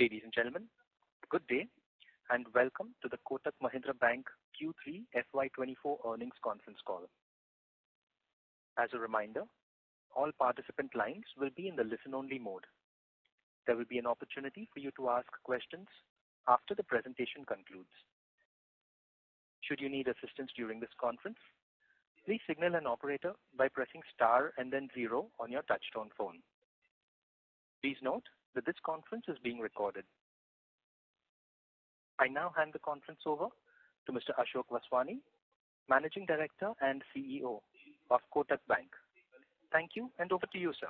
Ladies and gentlemen, good day and welcome to the Kotak Mahindra Bank Q3 FY24 earnings conference call. As a reminder, all participant lines will be in the listen-only mode. There will be an opportunity for you to ask questions after the presentation concludes. Should you need assistance during this conference, please signal an operator by pressing star and then 0 on your touchtone phone. Please note that this conference is being recorded. I now hand the conference over to Mr. Ashok Vaswani, Managing Director and CEO of Kotak Bank. Thank you, and over to you, sir.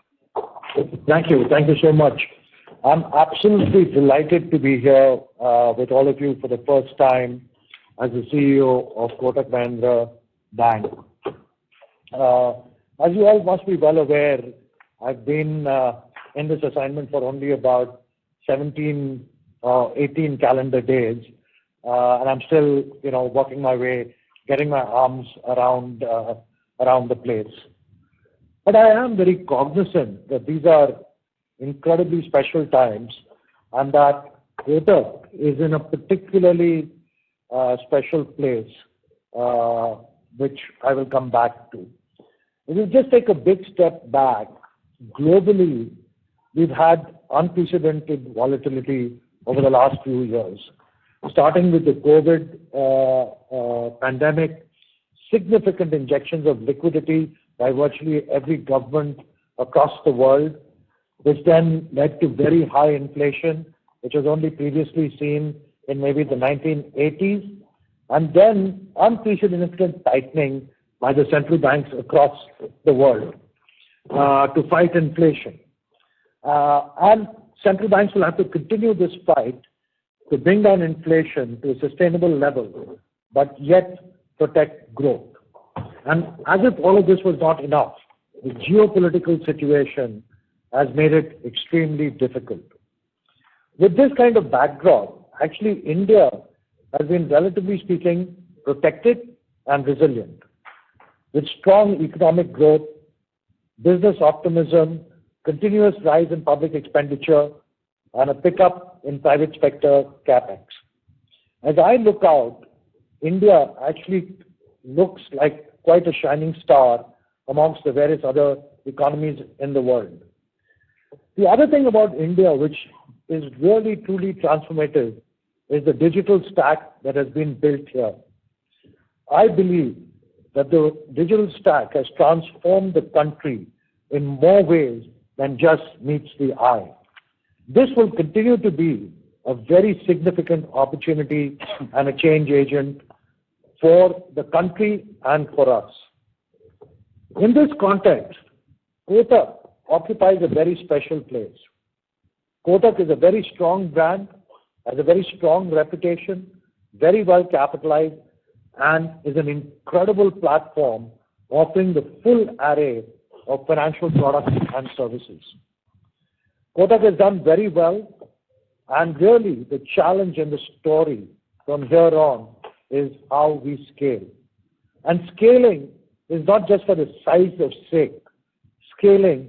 Thank you. Thank you so much. I'm absolutely delighted to be here with all of you for the first time as the CEO of Kotak Mahindra Bank. As you all must be well aware, I've been in this assignment for only about 17 or 18 calendar days, and I'm still, working my way, getting my arms around the place. But I am very cognizant that these are incredibly special times, and that Kotak is in a particularly special place, which I will come back to. If you just take a big step back, globally, we've had unprecedented volatility over the last few years, starting with the COVID pandemic, significant injections of liquidity by virtually every government across the world, which then led to very high inflation, which was only previously seen in maybe the 1980s, and then unprecedented tightening by the central banks across the world to fight inflation. And central banks will have to continue this fight to bring down inflation to a sustainable level, but yet protect growth. And as if all of this was not enough, the geopolitical situation has made it extremely difficult. With this kind of backdrop, actually India has been, relatively speaking, protected and resilient. With strong economic growth, business optimism, continuous rise in public expenditure, and a pickup in private sector capex. As I look out, India actually looks like quite a shining star amongst the various other economies in the world. The other thing about India, which is really truly transformative, is the digital stack that has been built here. I believe that the digital stack has transformed the country in more ways than just meets the eye. This will continue to be a very significant opportunity and a change agent for the country and for us. In this context, Kotak occupies a very special place. Kotak is a very strong brand, has a very strong reputation, very well capitalized, and is an incredible platform offering the full array of financial products and services. Kotak has done very well, and really the challenge and the story from here on is how we scale. And scaling is not just for the size of sake. Scaling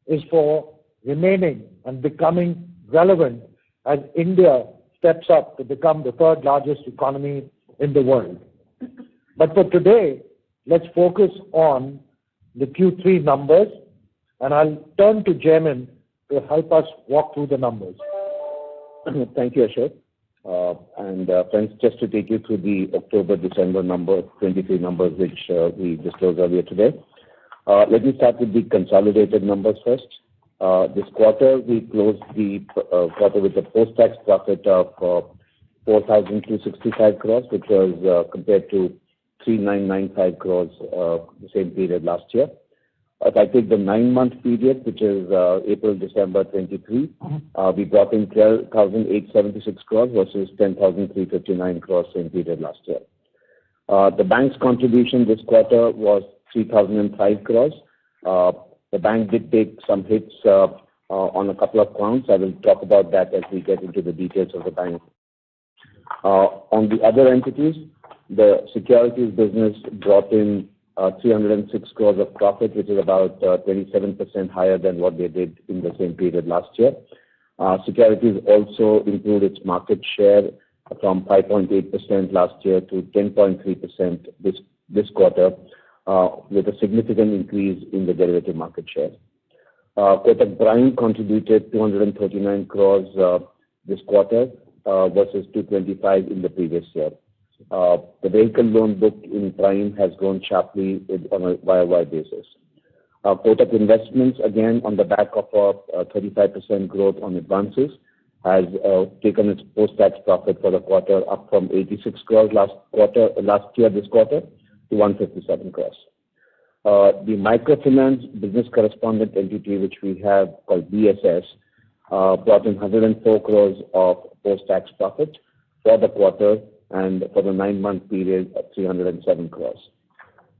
is for remaining and becoming relevant as India steps up to become the third largest economy in the world. But for today, let's focus on the Q3 numbers, and I'll turn to Jaimin to help us walk through the numbers. Thank you, Ashok. And friends, just to take you through the October-December 23 numbers which we disclosed earlier today. Let me start with the consolidated numbers first. This quarter, we closed the quarter with a post-tax profit of 4,265 crores, which was compared to 3,995 crores the same period last year. If I take the 9-month period, which is April-December 23, we brought in 12,876 crores versus 10,359 crores same period last year. The bank's contribution this quarter was 3,005 crores. The bank did take some hits on a couple of counts. I will talk about that as we get into the details of the bank. On the other entities, the securities business brought in 306 crores of profit, which is about 27% higher than what they did in the same period last year. Securities also improved its market share from 5.8% last year to 10.3% this quarter, with a significant increase in the derivative market share. Kotak Prime contributed 239 crores this quarter versus 225 in the previous year. The vehicle loan book in Prime has grown sharply on a YOY basis. Kotak Investments, again, on the back of a 35% growth on advances, has taken its post-tax profit for the quarter up from 86 crores last year, this quarter, to 157 crores. The microfinance business correspondent entity, which we have called BSS, brought in 104 crores of post-tax profit for the quarter, and for the 9-month period, 307 crores.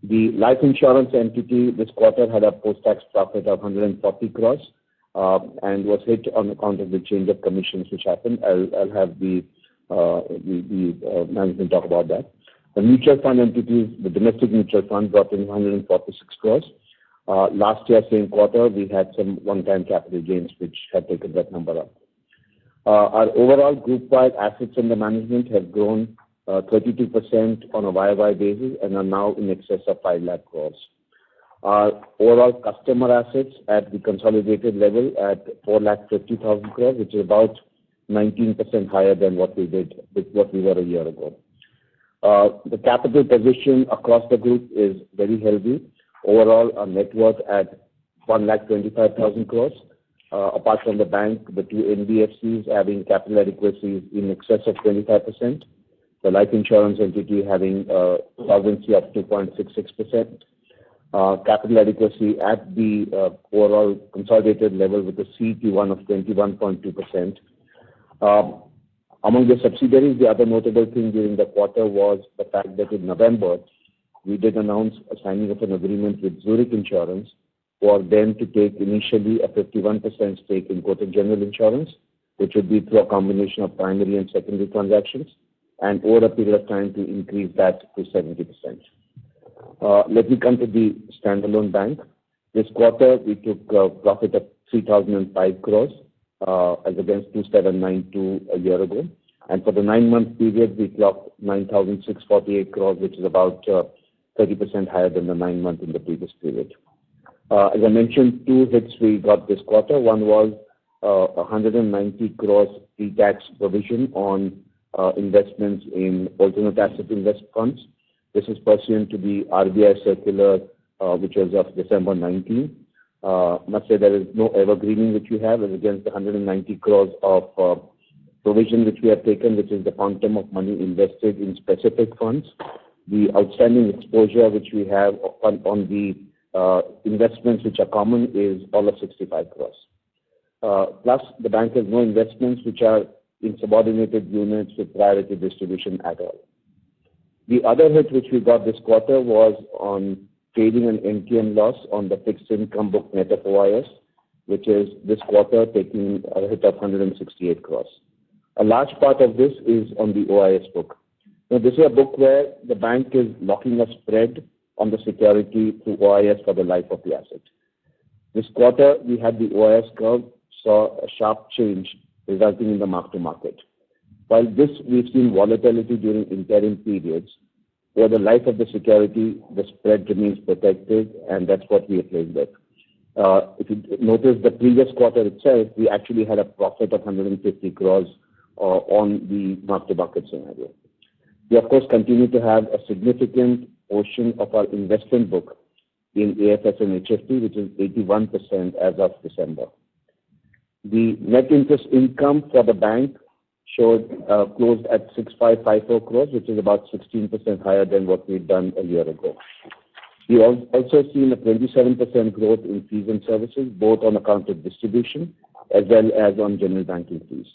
The life insurance entity this quarter had a post-tax profit of 140 crores and was hit on account of the change of commissions which happened. I'll have the management talk about that. The mutual fund entities, the domestic mutual fund, brought in 146 crores. Last year, same quarter, we had some one-time capital gains which had taken that number up. Our overall group-wide assets under management have grown 32% on a YOY basis and are now in excess of 5 lakh crores. Our overall customer assets at the consolidated level at 4,50,000 crores, which is about 19% higher than what we were a year ago. The capital position across the group is very healthy. Overall, our net worth at 1,25,000 crores. Apart from the bank, the two NBFCs having capital adequacy in excess of 25%. The life insurance entity having a solvency of 2.66%. Capital adequacy at the overall consolidated level with a CET1 of 21.2%. Among the subsidiaries, the other notable thing during the quarter was the fact that in November, we did announce a signing of an agreement with Zurich Insurance for them to take initially a 51% stake in Kotak General Insurance, which would be through a combination of primary and secondary transactions, and over a period of time to increase that to 70%. Let me come to the standalone bank. This quarter, we took a profit of 3,005 crores as against 2,792 a year ago. And for the 9-month period, we clocked 9,648 crores, which is about 30% higher than the 9-month in the previous period. As I mentioned, two hits we got this quarter. One was 190 crores pre-tax provision on investments in alternate asset investment funds. This is pursuant to the RBI circular, which was of December 19. Must say there is no evergreening which we have as against the 190 crores of provision which we have taken, which is the quantum of money invested in specific funds. The outstanding exposure which we have on the investments which are common is all of 65 crores. Plus, the bank has no investments which are in subordinated units with priority distribution at all. The other hit which we got this quarter was on trading an MTM loss on the fixed income book net of OIS, which is this quarter taking a hit of 168 crores. A large part of this is on the OIS book. Now, this is a book where the bank is locking a spread on the security through OIS for the life of the asset. This quarter, we had the OIS curve saw a sharp change resulting in the mark-to-market. While this, we've seen volatility during interim periods, where the life of the security, the spread remains protected, and that's what we are playing with. If you notice the previous quarter itself, we actually had a profit of 150 crores on the mark-to-market scenario. We, of course, continue to have a significant portion of our investment book in AFS and HFT, which is 81% as of December. The net interest income for the bank showed closed at 6,554 crores, which is about 16% higher than what we'd done a year ago. We also seen a 27% growth in fees and services, both on account of distribution as well as on general banking fees.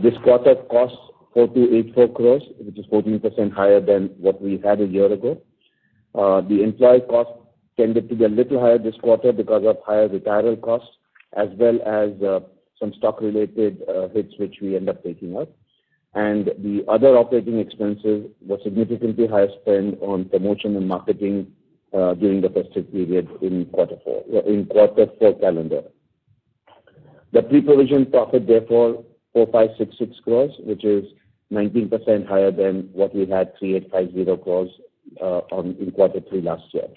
This quarter costs 4,284 crores, which is 14% higher than what we had a year ago. The employee cost tended to be a little higher this quarter because of higher retirement costs, as well as some stock-related hits which we end up taking up. And the other operating expenses were significantly higher spend on promotion and marketing during the festive period in quarter four calendar. The pre-provision profit, therefore, 4,566 crores, which is 19% higher than what we had, 3,850 crores in quarter 3 last year.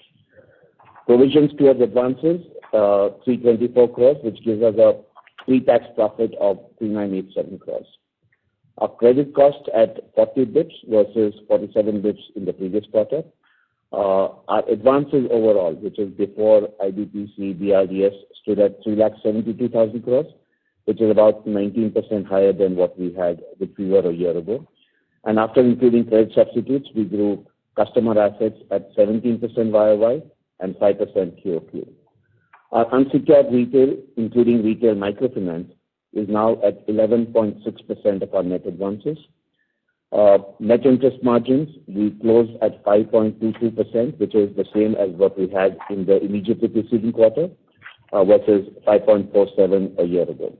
Provisions towards advances, 324 crores, which gives us a pre-tax profit of 3,987 crores. Our credit cost at 40 bips versus 47 bips in the previous quarter. Our advances overall, which is before IBPC, BRDS, stood at 3,72,000 crores, which is about 19% higher than what we were a year ago. And after including credit substitutes, we grew customer assets at 17% YOY and 5% QOQ. Our unsecured retail, including retail microfinance, is now at 11.6% of our net advances. Net interest margins, we closed at 5.22%, which is the same as what we had in the immediately preceding quarter, versus 5.47 a year ago.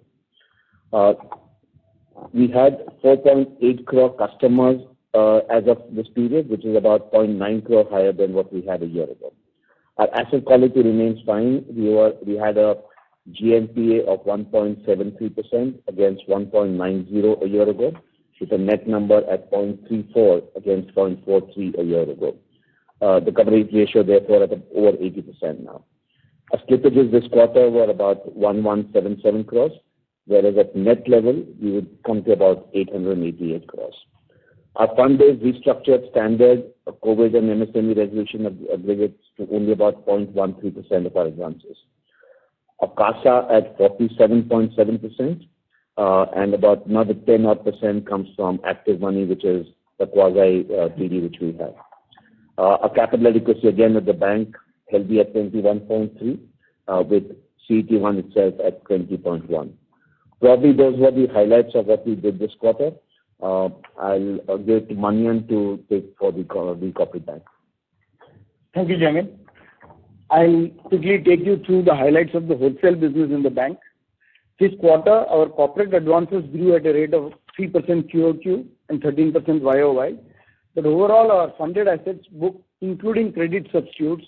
We had 4.8 crore customers as of this period, which is about 0.9 crore higher than what we had a year ago. Our asset quality remains fine. We had a GNPA of 1.73% against 1.90 a year ago, with a net number at 0.34 against 0.43 a year ago. The coverage ratio, therefore, at over 80% now. Our slippages this quarter were about 1,177 crores, whereas at net level, we would come to about 888 crores. Our fund-based restructured standard COVID and MSME resolution aggregates to only about 0.13% of our advances. Our CASA at 47.7%, and about another 10% comes from active money, which is the quasi-TD which we have. Our capital adequacy again at the bank healthy at 21.3, with CET1 itself at 20.1. Probably those were the highlights of what we did this quarter. I'll give it to Manian to take for the corporate bank. Thank you, Jaimin. I'll quickly take you through the highlights of the wholesale business in the bank. This quarter, our corporate advances grew at a rate of 3% QOQ and 13% YOY. But overall, our funded assets book, including credit substitutes,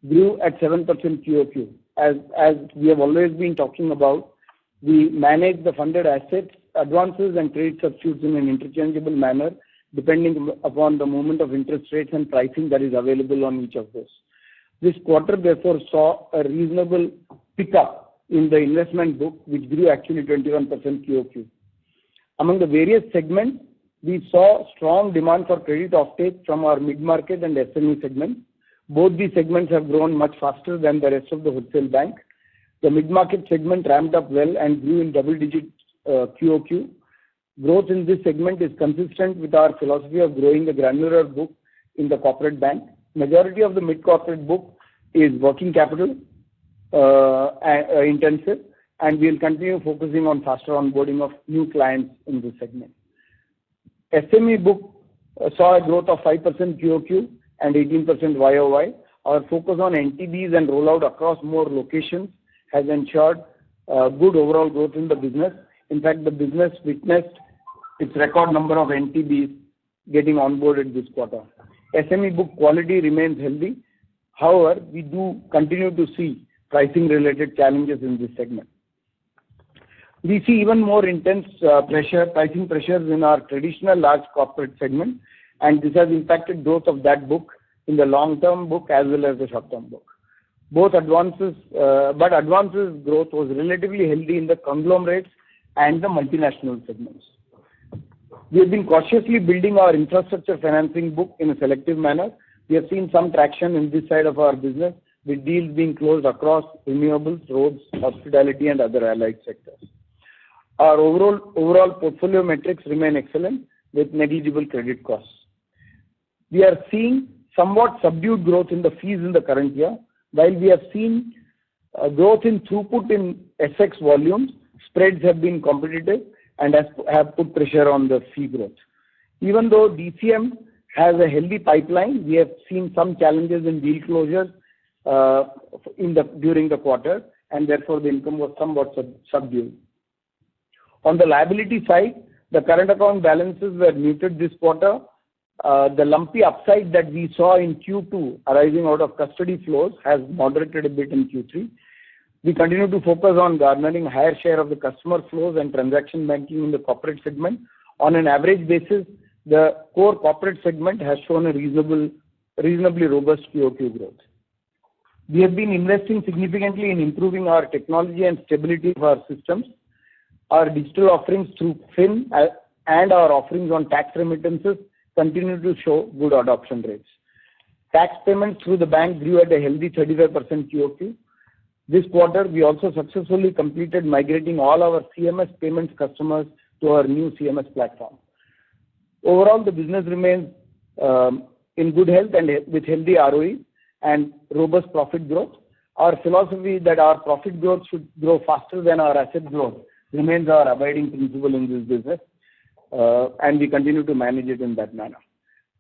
grew at 7% QOQ. As we have always been talking about, we manage the funded assets, advances and credit substitutes in an interchangeable manner, depending upon the movement of interest rates and pricing that is available on each of those. This quarter, therefore, saw a reasonable pickup in the investment book, which grew actually 21% QOQ. Among the various segments, we saw strong demand for credit offtake from our mid-market and SME segments. Both these segments have grown much faster than the rest of the wholesale bank. The mid-market segment ramped up well and grew in double-digit QOQ. Growth in this segment is consistent with our philosophy of growing the granular book in the corporate bank. Majority of the mid-corporate book is working capital intensive, and we will continue focusing on faster onboarding of new clients in this segment. SME book saw a growth of 5% QOQ and 18% YOY. Our focus on NTBs and rollout across more locations has ensured good overall growth in the business. In fact, the business witnessed its record number of NTBs getting onboarded this quarter. SME book quality remains healthy. However, we do continue to see pricing-related challenges in this segment. We see even more intense pricing pressures in our traditional large corporate segment, and this has impacted growth of that book in the long-term book as well as the short-term book. But advances growth was relatively healthy in the conglomerates and the multinational segments. We have been cautiously building our infrastructure financing book in a selective manner. We have seen some traction in this side of our business, with deals being closed across renewables, roads, hospitality, and other allied sectors. Our overall portfolio metrics remain excellent, with negligible credit costs. We are seeing somewhat subdued growth in the fees in the current year. While we have seen growth in throughput in FX volumes, spreads have been competitive and have put pressure on the fee growth. Even though DCM has a healthy pipeline, we have seen some challenges in deal closures during the quarter, and therefore the income was somewhat subdued. On the liability side, the current account balances were muted this quarter. The lumpy upside that we saw in Q2 arising out of custody flows has moderated a bit in Q3. We continue to focus on garnering a higher share of the customer flows and transaction banking in the corporate segment. On an average basis, the core corporate segment has shown a reasonably robust QOQ growth. We have been investing significantly in improving our technology and stability of our systems. Our digital offerings through FIN and our offerings on tax remittances continue to show good adoption rates. Tax payments through the bank grew at a healthy 35% QOQ. This quarter, we also successfully completed migrating all our CMS payments customers to our new CMS platform. Overall, the business remains in good health and with healthy ROE and robust profit growth. Our philosophy that our profit growth should grow faster than our asset growth remains our abiding principle in this business, and we continue to manage it in that manner.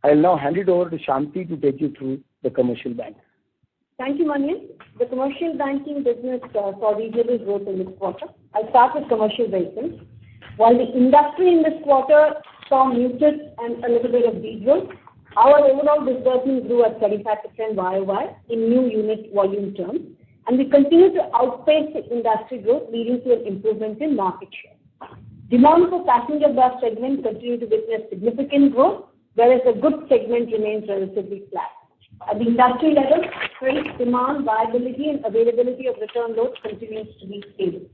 I'll now hand it over to Shanti to take you through the commercial bank. Thank you, Manian. The commercial banking business saw reasonable growth in this quarter. I'll start with commercial vehicles. While the industry in this quarter saw muted and a little bit of degrowth, our overall disbursement grew at 35% YOY in new unit volume terms, and we continue to outpace the industry growth, leading to an improvement in market share. Demand for passenger bus segment continued to witness significant growth, whereas the goods segment remains relatively flat. At the industry level, freight demand, viability, and availability of return loads continues to be stable.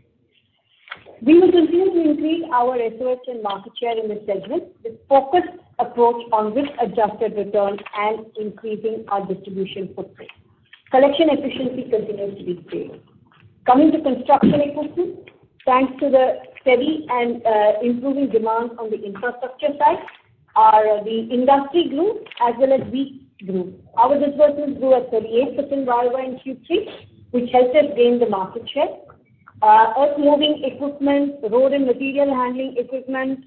We will continue to increase our SOH and market share in this segment with focused approach on risk-adjusted return and increasing our distribution footprint. Collection efficiency continues to be stable. Coming to construction equipment, thanks to the steady and improving demand on the infrastructure side, the industry grew as well as we grew. Our disbursements grew at 38% YOY in Q3, which helped us gain the market share. Earth-moving equipment, road and material handling equipment,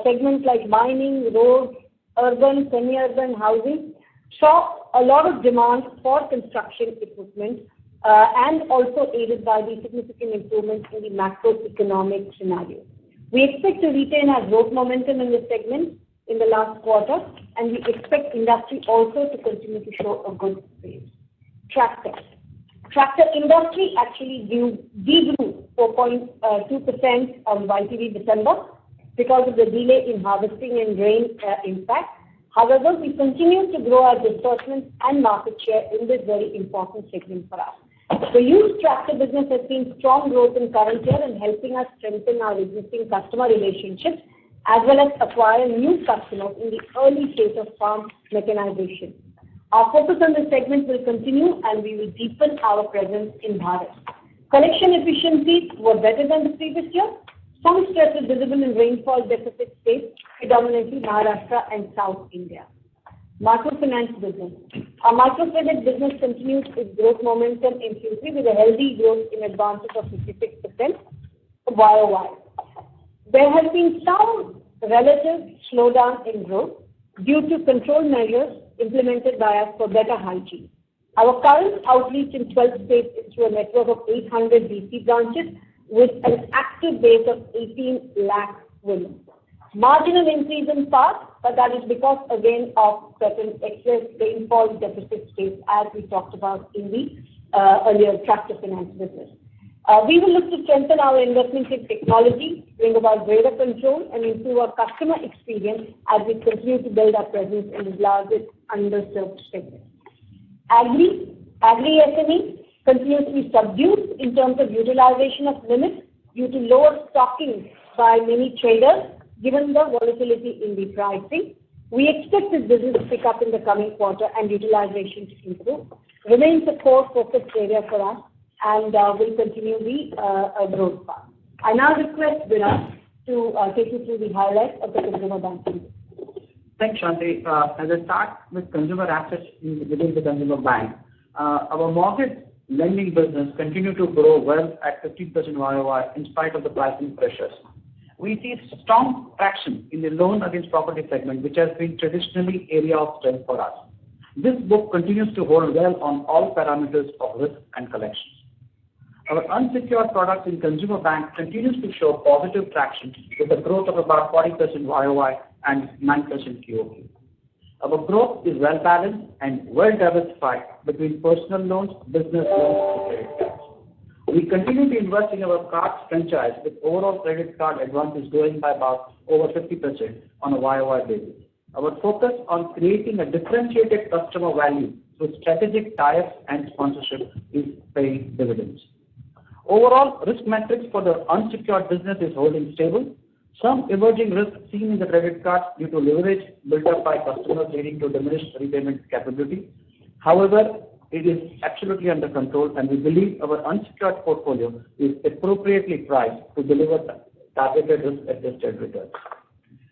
segments like mining, roads, urban, semi-urban housing, saw a lot of demand for construction equipment and also aided by the significant improvements in the macroeconomic scenario. We expect to retain our growth momentum in this segment in the last quarter, and we expect industry also to continue to show a good pace. Tractor industry actually degrew 4.2% on YTD December because of the delay in harvesting and rain impact. However, we continue to grow our disbursements and market share in this very important segment for us. The used tractor business has seen strong growth in current year and helping us strengthen our existing customer relationships as well as acquire new customers in the early stage of farm mechanization. Our focus on this segment will continue and we will deepen our presence in Bharat. Collection efficiencies were better than the previous year. Some stress is visible in rainfall deficit states, predominantly Maharashtra and South India. Microfinance business. Our microcredit business continues its growth momentum in Q3 with a healthy growth in advances of 56% YOY. There has been some relative slowdown in growth due to control measures implemented by us for better hygiene. Our current outreach in 12 states is through a network of 800 DC branches with an active base of 18 lakh women. Marginal increase in PAR, but that is because again of certain excess rainfall deficit states as we talked about in the earlier tractor finance business. We will look to strengthen our investments in technology, bring about greater control and improve our customer experience as we continue to build our presence in the largest underserved segment. Agri SME continues to be subdued in terms of utilization of limits due to lower stocking by many traders given the volatility in the pricing. We expect this business to pick up in the coming quarter and utilization to improve. Remains a core focus area for us and will continue the growth path. I now request Virat to take you through the highlights of the consumer banking. Thanks, Shanti. As I start with consumer assets within the consumer bank, our mortgage lending business continued to grow well at 15% YOY in spite of the pricing pressures. We see strong traction in the loan against property segment, which has been traditionally area of strength for us. This book continues to hold well on all parameters of risk and collections. Our unsecured products in consumer bank continues to show positive traction with a growth of about 40% YOY and 9% QOQ. Our growth is well balanced and well diversified between personal loans, business loans, and credit cards. We continue to invest in our cards franchise with overall credit card advances growing by about over 50% on a YOY basis. Our focus on creating a differentiated customer value through strategic ties and sponsorship is paying dividends. Overall, risk metrics for the unsecured business is holding stable. Some emerging risks seen in the credit cards due to leverage built up by customers leading to diminished repayment capability. However, it is absolutely under control, and we believe our unsecured portfolio is appropriately priced to deliver targeted risk-adjusted returns.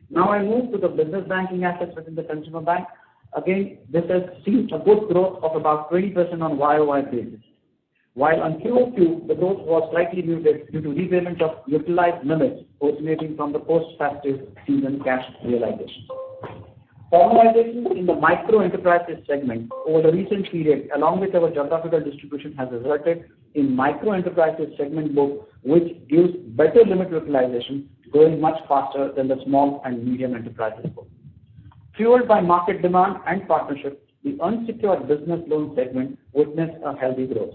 Now I move to the business banking assets within the consumer bank. Again, this has seen a good growth of about 20% on YOY basis. While on QOQ, the growth was slightly muted due to repayment of utilized limits originating from the post-festive season cash realization. Formalization in the micro enterprises segment over the recent period, along with our geographical distribution, has resulted in micro enterprises segment book, which gives better limit utilization, growing much faster than the small and medium enterprises book. Fueled by market demand and partnership, the unsecured business loan segment witnessed a healthy growth.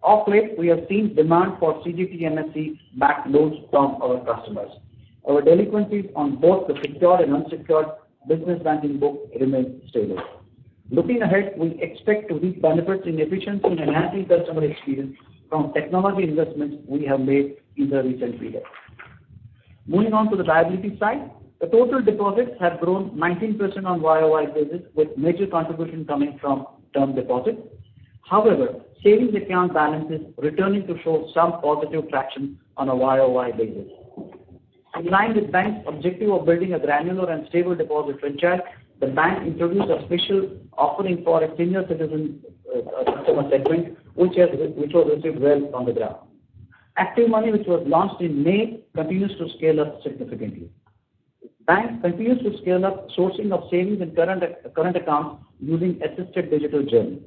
Of late, we have seen demand for CGT-MSE backed loans from our customers. Our delinquencies on both the secured and unsecured business banking book remain stable. Looking ahead, we expect to reap benefits in efficiency and enhancing customer experience from technology investments we have made in the recent period. Moving on to the liability side, the total deposits have grown 19% on YOY basis, with major contribution coming from term deposits. However, savings account balances returning to show some positive traction on a YOY basis. In line with bank's objective of building a granular and stable deposit franchise, the bank introduced a special offering for a senior citizen customer segment, which was received well on the ground. Active Money, which was launched in May, continues to scale up significantly. Bank continues to scale up sourcing of savings and current accounts using assisted digital journey.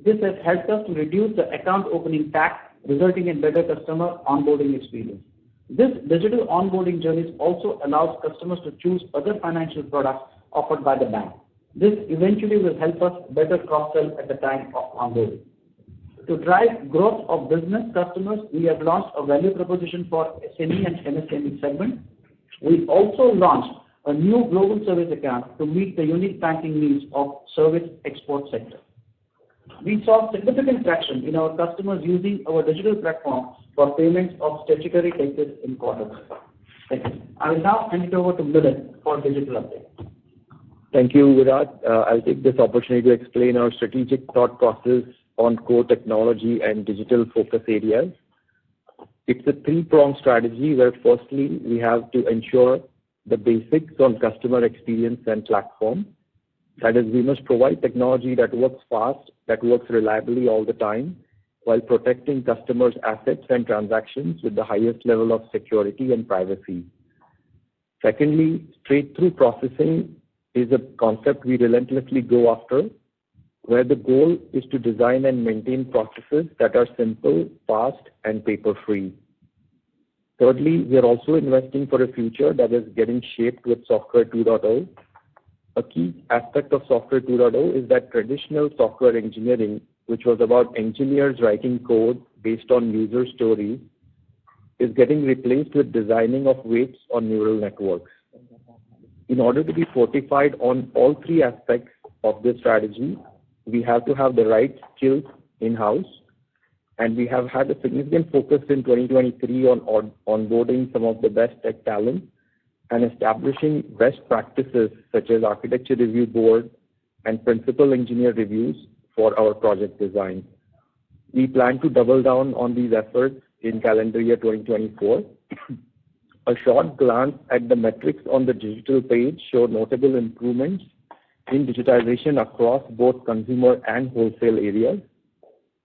This has helped us to reduce the account opening time, resulting in better customer onboarding experience. This digital onboarding journey also allows customers to choose other financial products offered by the bank. This eventually will help us better cross-sell at the time of onboarding. To drive growth of business customers, we have launched a value proposition for SME and MSME segment. We also launched a new global service account to meet the unique banking needs of service export sector. We saw significant traction in our customers using our digital platform for payments of statutory taxes in quarter. Thank you. I will now hand it over to Milind for digital update. Thank you, Virat. I'll take this opportunity to explain our strategic thought process on core technology and digital focus areas. It's a three-pronged strategy where firstly, we have to ensure the basics on customer experience and platform. That is, we must provide technology that works fast, that works reliably all the time, while protecting customers' assets and transactions with the highest level of security and privacy. Secondly, straight-through processing is a concept we relentlessly go after, where the goal is to design and maintain processes that are simple, fast, and paper-free. Thirdly, we are also investing for a future that is getting shaped with Software 2.0. A key aspect of Software 2.0 is that traditional software engineering, which was about engineers writing code based on user stories, is getting replaced with designing of weights on neural networks. In order to be fortified on all three aspects of this strategy, we have to have the right skills in-house, and we have had a significant focus in 2023 on onboarding some of the best tech talent and establishing best practices such as architecture review board and principal engineer reviews for our project design. We plan to double down on these efforts in calendar year 2024. A short glance at the metrics on the digital page show notable improvements in digitization across both consumer and wholesale areas.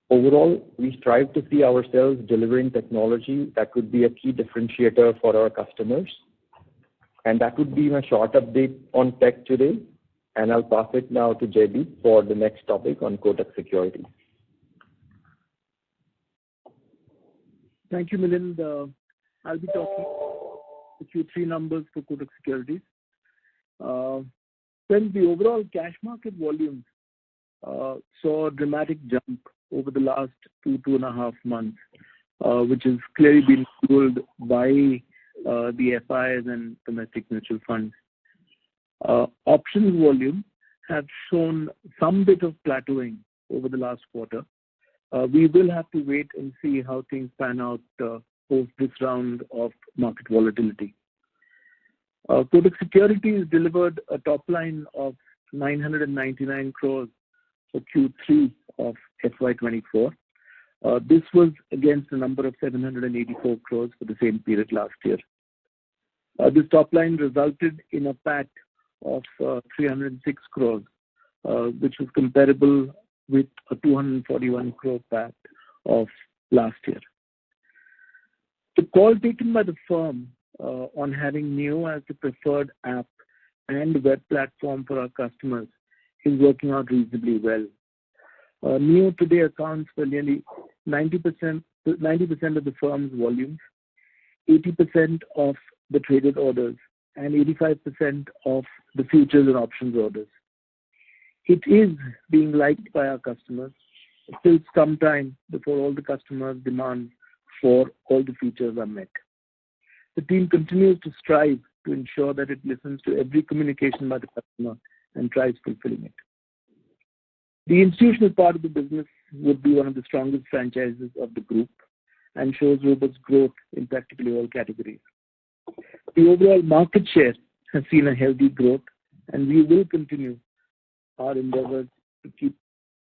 Overall, we strive to see ourselves delivering technology that could be a key differentiator for our customers. And that would be my short update on tech today. And I'll pass it now to Jaideep for the next topic on Kotak Securities. Thank you, Milind. I'll be talking the Q3 numbers for Kotak Securities. When the overall cash market volumes saw a dramatic jump over the last 2.5 months, which has clearly been fueled by the FIs and domestic mutual funds. Options volume have shown some bit of plateauing over the last quarter. We will have to wait and see how things pan out post this round of market volatility. Kotak Securities delivered a top line of 999 crores for Q3 of FY24. This was against a number of 784 crores for the same period last year. This top line resulted in a PAT of 306 crores, which was comparable with a 241 crore PAT of last year. The call taken by the firm on having Neo as the preferred app and web platform for our customers is working out reasonably well. Neo today accounts for nearly 90% of the firm's volumes, 80% of the traded orders, and 85% of the futures and options orders. It is being liked by our customers. Still some time before all the customers' demands for all the features are met. The team continues to strive to ensure that it listens to every communication by the customer and tries fulfilling it. The institutional part of the business would be one of the strongest franchises of the group and shows robust growth in practically all categories. The overall market share has seen a healthy growth, and we will continue our endeavors to keep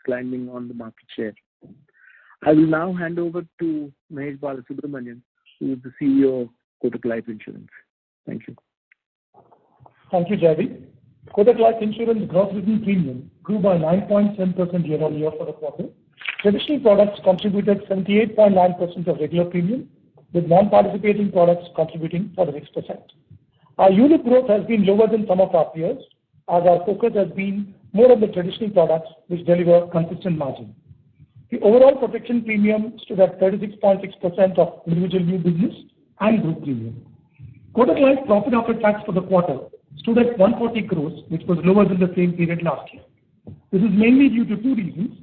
climbing on the market share. I will now hand over to Mahesh Balasubramanian, who is the CEO of Kotak Life Insurance. Thank you. Thank you, Jaideep. Kotak Life Insurance gross written premium grew by 9.7% year-on-year for the quarter. Traditional products contributed 78.9% of regular premium, with non-participating products contributing 46%. Our unit growth has been lower than some of our peers, as our focus has been more on the traditional products which deliver consistent margin. The overall protection premium stood at 36.6% of individual new business and group premium. Kotak Life profit after tax for the quarter stood at 140 crores, which was lower than the same period last year. This is mainly due to two reasons: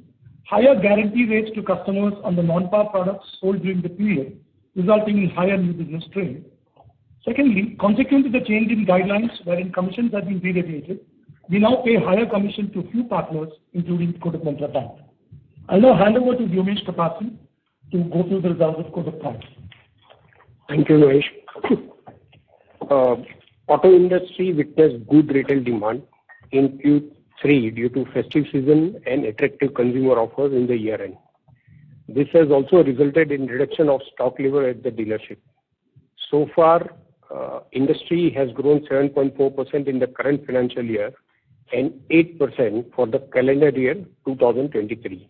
higher guarantee rates to customers on the non-par products sold during the period, resulting in higher new business strain. Secondly, consequent to the change in guidelines wherein commissions have been deregulated, we now pay higher commission to few partners, including Kotak Mahindra Bank. I'll now hand over to Vyomesh Kapasi to go through the results of Kotak Bank. Thank you, Mahesh. Auto industry witnessed good retail demand in Q3 due to festive season and attractive consumer offers in the year end. This has also resulted in reduction of stock level at the dealership. So far, industry has grown 7.4% in the current financial year and 8% for the calendar year 2023.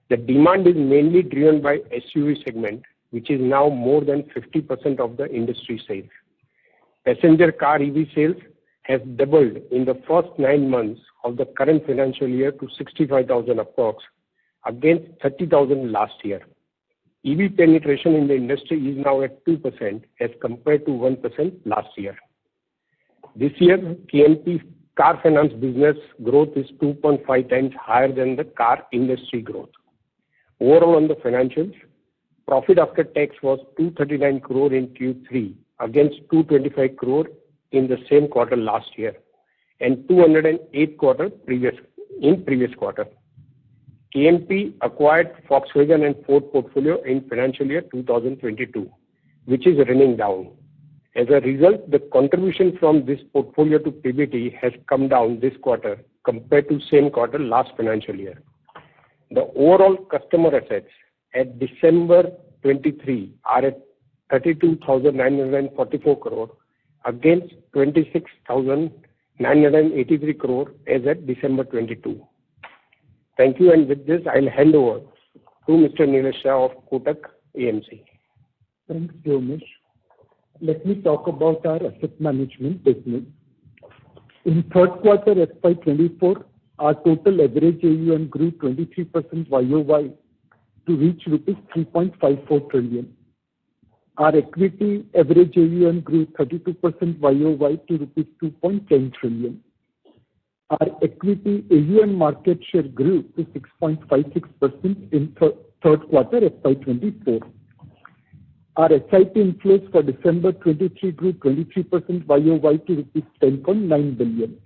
The demand is mainly driven by SUV segment, which is now more than 50% of the industry sales. Passenger car EV sales has doubled in the first 9 months of the current financial year to 65,000 approx, against 30,000 last year. EV penetration in the industry is now at 2% as compared to 1% last year. This year, KMP car finance business growth is 2.5 times higher than the car industry growth. Overall on the financials, profit after tax was 239 crore in Q3 against 225 crore in the same quarter last year and 208 crore in previous quarter. KMP acquired Volkswagen and Ford portfolio in financial year 2022, which is running down. As a result, the contribution from this portfolio to PBT has come down this quarter compared to same quarter last financial year. The overall customer assets at December 23 are at 32,944 crore against 26,983 crore as at December 22. Thank you, and with this I'll hand over to Mr. Nilesh Shah of Kotak AMC. Thanks, Vyomesh. Let me talk about our asset management business. In third quarter FY24, our total average AUM grew 23% YOY to reach rupees 3.54 trillion. Our equity average AUM grew 32% YOY to rupees 2.10 trillion. Our equity AUM market share grew to 6.56% in third quarter FY24. Our SIP inflows for December 23 grew 23% YOY to rupees 10.9 billion.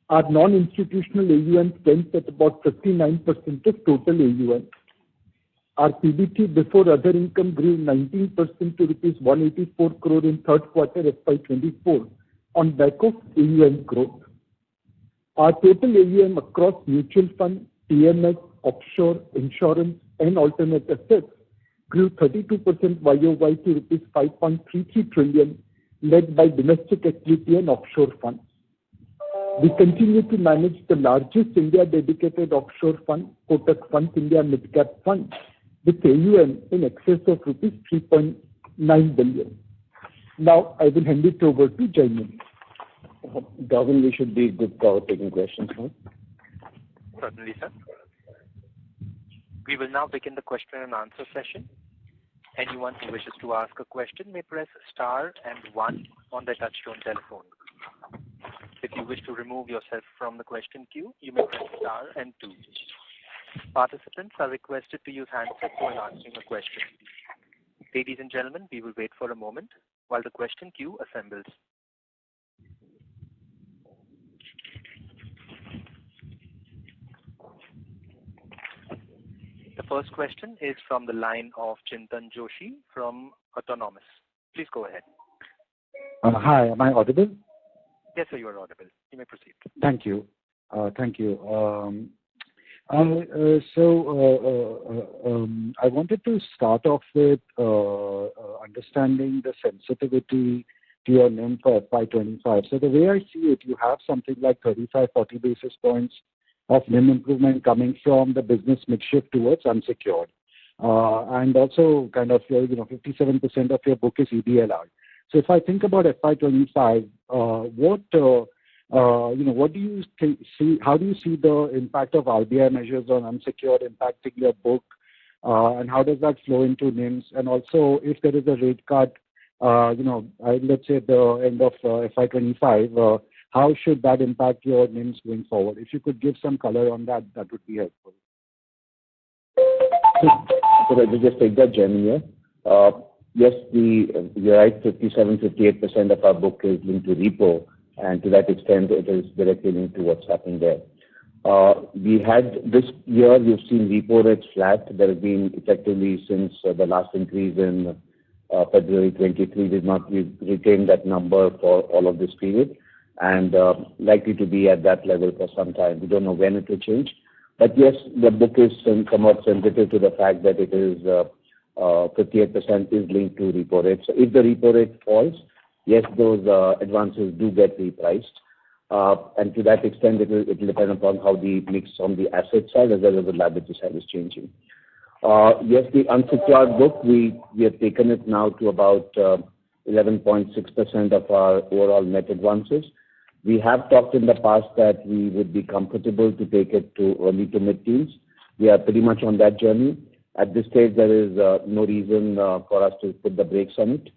Our non-institutional AUM stands at about 59% of total AUM. Our PBT before other income grew 19% to rupees 184 crore in third quarter FY24 on back of AUM growth. Our total AUM across mutual fund, PMS, offshore, insurance, and alternate assets grew 32% YOY to rupees 5.33 trillion, led by domestic equity and offshore funds. We continue to manage the largest India-dedicated offshore fund, Kotak Funds India Mid-Cap Fund, with AUM in excess of rupees 3.9 billion. Now, I will hand it over to Jaimin. Gavin, we should be good for taking questions now. Certainly, sir. We will now begin the question and answer session. Anyone who wishes to ask a question may press star and 1 on their touchtone telephone. If you wish to remove yourself from the question queue, you may press star and 2. Participants are requested to use handsets while asking a question. Ladies and gentlemen, we will wait for a moment while the question queue assembles. The first question is from the line of Chintan Joshi from Autonomous. Please go ahead. Hi, am I audible? Yes, sir, you are audible. You may proceed. Thank you. Thank you. I wanted to start off with understanding the sensitivity to your NIM for FY25. So the way I see it, you have something like 35-40 basis points of NIM improvement coming from the business mix shift towards unsecured. And also kind of, 57% of your book is EBLR. So if I think about FY25, what do you see? How do you see the impact of RBI measures on unsecured impacting your book? And how does that flow into NIMs? And also, if there is a rate cut, let's say at the end of FY25, how should that impact your NIMs going forward? If you could give some color on that, that would be helpful. So let me just take that, Jamie here. Yes, you're right, 57-58% of our book is linked to repo, and to that extent, it is directly linked to what's happening there. We had this year, we've seen repo rates flat. There has been effectively since the last increase in February 23, we've retained that number for all of this period, and likely to be at that level for some time. We don't know when it will change. But yes, the book is somewhat sensitive to the fact that it is 58% is linked to repo rate. So if the repo rate falls, yes, those advances do get repriced. And to that extent, it will depend upon how the mix on the asset side as well as the liability side is changing. Yes, the unsecured book, we have taken it now to about 11.6% of our overall net advances. We have talked in the past that we would be comfortable to take it to early to mid-teens. We are pretty much on that journey. At this stage, there is no reason for us to put the brakes on it.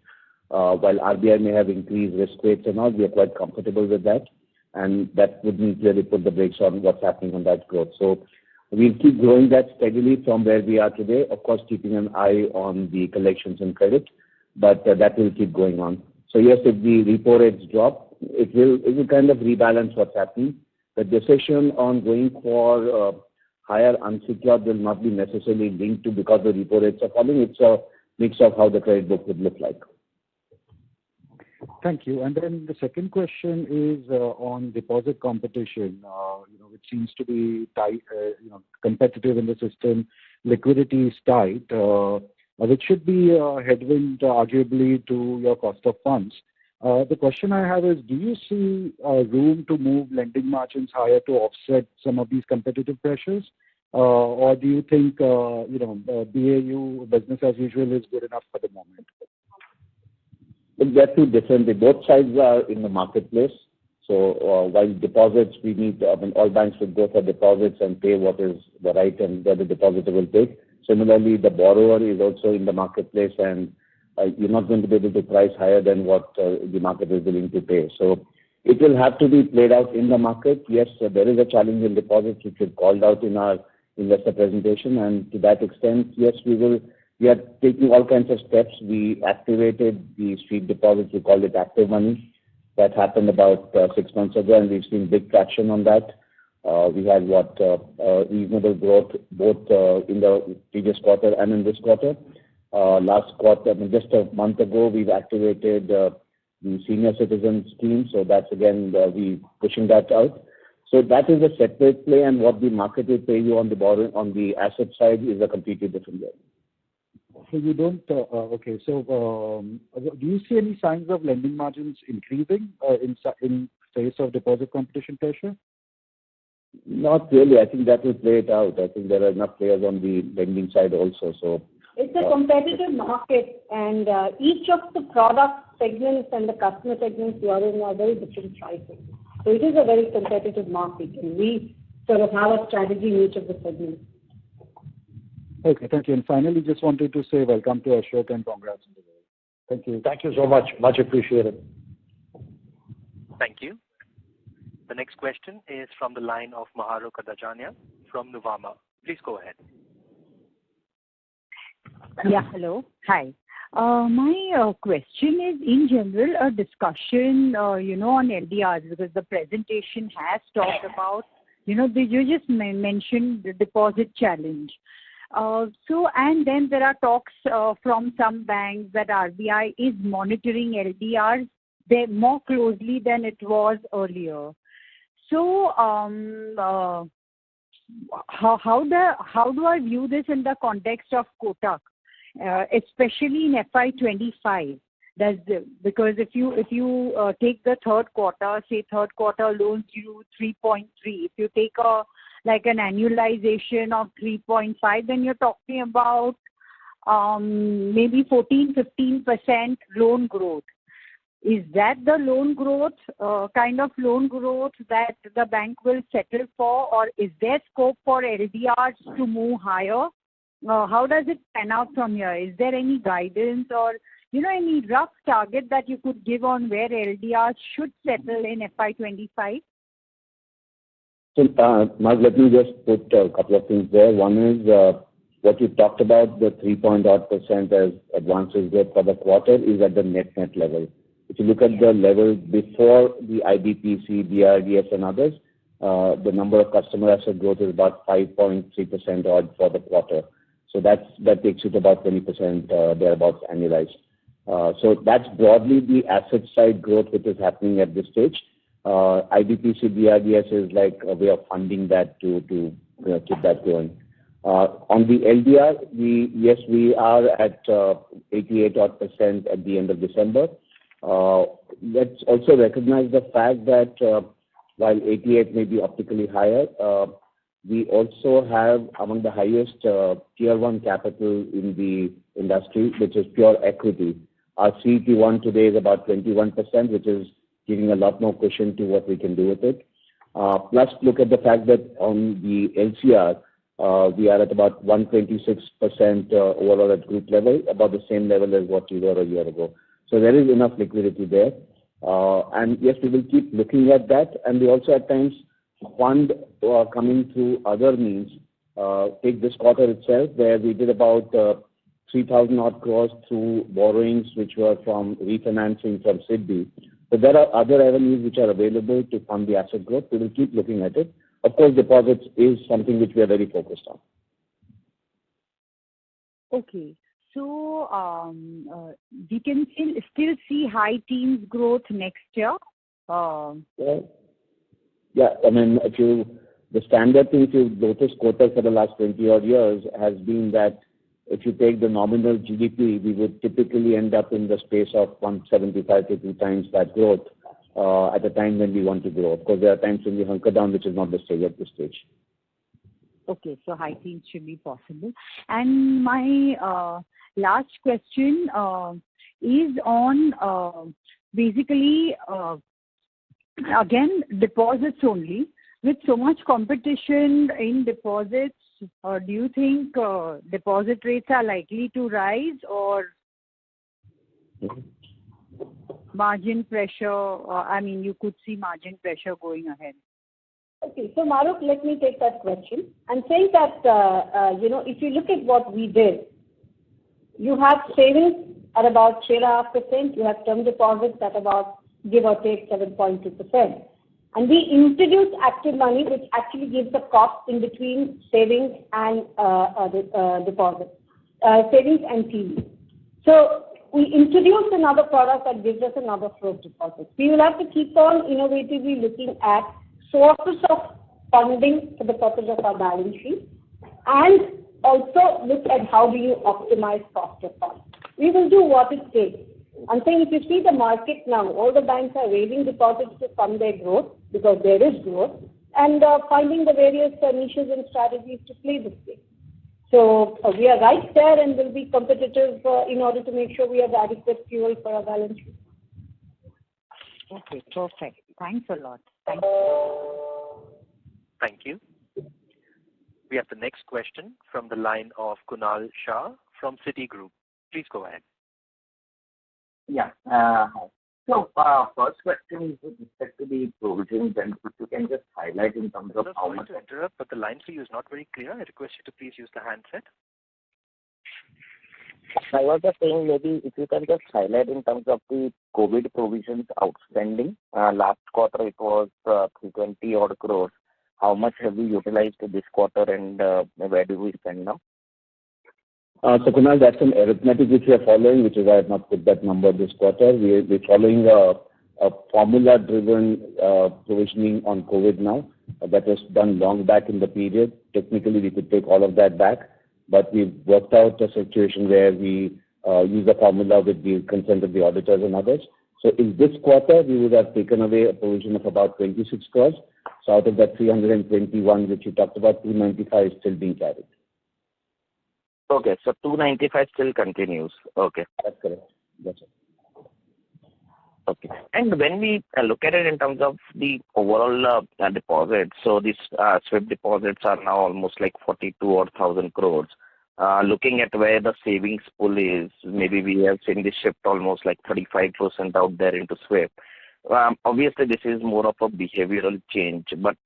While RBI may have increased risk weights and all, we are quite comfortable with that. And that wouldn't really put the brakes on what's happening on that growth. So we'll keep growing that steadily from where we are today, of course, keeping an eye on the collections and credit, but that will keep going on. So yes, if the repo rates drop, it will kind of rebalance what's happening. The decision on going for higher unsecured will not be necessarily linked to because the repo rates are falling. It's a mix of how the credit book would look like. Thank you. And then the second question is on deposit competition, which seems to be tight, competitive in the system. Liquidity is tight, which should be a headwind, arguably, to your cost of funds. The question I have is, do you see room to move lending margins higher to offset some of these competitive pressures? Or do you think, BAU, business as usual, is good enough for the moment? They're two different. Both sides are in the marketplace. So while deposits, all banks would go for deposits and pay what is the right and what the depositor will take. Similarly, the borrower is also in the marketplace, and you're not going to be able to price higher than what the market is willing to pay. So it will have to be played out in the market. Yes, there is a challenge in deposits, which we've called out in our investor presentation, and to that extent, yes, we will We are taking all kinds of steps. We activated the street deposits. We call it active money. That happened about 6 months ago, and we've seen big traction on that. We had reasonable growth both in the previous quarter and in this quarter. Last quarter, just a month ago, we've activated the senior citizen scheme. So that's again, we pushing that out. So that is a separate play, and what the market will pay you on the borrowing, on the asset side is a completely different way. So you don't, okay, so do you see any signs of lending margins increasing in face of deposit competition pressure? Not really. I think that will play it out. I think there are enough players on the lending side also. So it's a competitive market, and each of the product segments and the customer segments you are in are very different pricing. So it is a very competitive market, and we sort of have a strategy in each of the segments. Okay, thank you. And finally, just wanted to say welcome to Ashok and congrats on the role. Thank you. Thank you so much. Much appreciated. Thank you. The next question is from the line of Mahrukh Adajania from Nuvama. Please go ahead. Yeah, hello. Hi. My question is, in general, a discussion, on LDRs, because the presentation has talked about, you just mentioned the deposit challenge. And then there are talks from some banks that RBI is monitoring LDRs more closely than it was earlier. So, how do I view this in the context of Kotak, especially in FY25? Because if you take the third quarter, say third quarter loans due 3.3, if you take an annualization of 3.5, then you're talking about maybe 14-15% loan growth. Is that the loan growth, kind of loan growth that the bank will settle for, or is there scope for LDRs to move higher? How does it pan out from here? Is there any guidance or, any rough target that you could give on where LDRs should settle in FY25? So, Mark, let me just put a couple of things there. One is what you talked about, the 3.odd% as advances there for the quarter is at the net level. If you look at the level before the IBPC, BRDS and others, the number of customer asset growth is about 5.3% odd for the quarter. So that takes you to about 20% thereabouts annualized. So that's broadly the asset side growth which is happening at this stage. IBPC, BRDS is like a way of funding that to keep that going. On the LDR, we are at 88% at the end of December. Let's also recognize the fact that while 88 may be optically higher, we also have among the highest tier 1 capital in the industry, which is pure equity. Our CET1 today is about 21%, which is giving a lot more cushion to what we can do with it. Plus, look at the fact that on the LCR, we are at about 126% overall at group level, about the same level as what we were a year ago. So there is enough liquidity there. And yes, we will keep looking at that. And we also at times fund coming through other means. Take this quarter itself, where we did about 3,000 odd crores through borrowings, which were from refinancing from SIDBI. So there are other avenues which are available to fund the asset growth. We will keep looking at it. Of course, deposits is something which we are very focused on. Okay. So we can still see high teens growth next year? Yeah, I mean, the standard thing, if you notice Kotak for the last 20 odd years has been that if you take the nominal GDP, we would typically end up in the space of 175 to 2 times that growth at the time when we want to grow. Of course, there are times when we hunker down, which is not the stage at this stage. Okay, so high teens should be possible. And my last question is on basically, again, deposits only. With so much competition in deposits, do you think deposit rates are likely to rise or margin pressure? You could see margin pressure going ahead. Okay, so Mahrukh, let me take that question. I'm saying that, if you look at what we did, you have savings at about 3.5%, you have term deposits at about, give or take, 7.2%. And we introduced active money, which actually gives a cost in between savings and deposits, savings and TD. So we introduced another product that gives us another flow of deposits. We will have to keep on innovatively looking at sources of funding for the purpose of our balance sheet, and also look at how do you optimize cost of funds. We will do what it takes. I'm saying if you see the market now, all the banks are raising deposits to fund their growth because there is growth, and finding the various niches and strategies to play this game. So we are right there and will be competitive in order to make sure we have adequate fuel for our balance sheet. Okay, perfect. Thanks a lot. Thank you. Thank you. We have the next question from the line of Kunal Shah from Citigroup. Please go ahead. Yeah. So first question is with respect to the provisions, and if you can just highlight in terms of how much. Sorry to interrupt, but the line for you is not very clear. I request you to please use the handset. I was just saying maybe if you can just highlight in terms of the COVID provisions outstanding. Last quarter it was 320 odd crores. How much have we utilized this quarter, and where do we stand now? So Kunal, that's an arithmetic which we are following, which is why I have not put that number this quarter. We're following a formula-driven provisioning on COVID now. That was done long back in the period. Technically, we could take all of that back, but we've worked out a situation where we use the formula with the consent of the auditors and others. So in this quarter, we would have taken away a provision of about 26 crores. So out of that 321 which you talked about, 295 is still being carried. Okay, so 295 still continues. Okay. That's correct. That's it. Okay. And when we look at it in terms of the overall deposits, so these SWIFT deposits are now almost like 42,000 crores. Looking at where the savings pool is, maybe we have seen this shift almost like 35% out there into SWIFT. Obviously, this is more of a behavioral change, but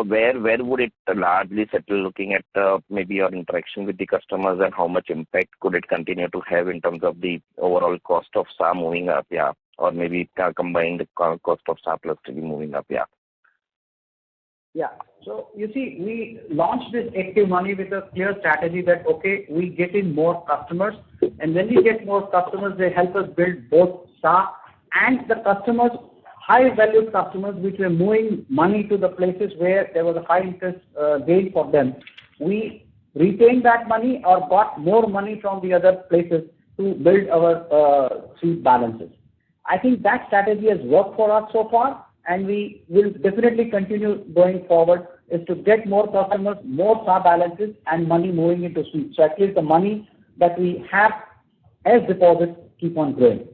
where would it largely settle, looking at maybe your interaction with the customers, and how much impact could it continue to have in terms of the overall cost of SA moving up, yeah, or maybe combine the cost of SA plus to be moving up, yeah? Yeah. So you see, we launched this active money with a clear strategy that, okay, we get in more customers, and when we get more customers, they help us build both SA and the customers, high value customers, which were moving money to the places where there was a high interest gain for them. We retained that money or got more money from the other places to build our sweep balances. I think that strategy has worked for us so far, and we will definitely continue going forward, is to get more customers, more SA balances, and money moving into sweep. So at least the money that we have as deposits keep on growing.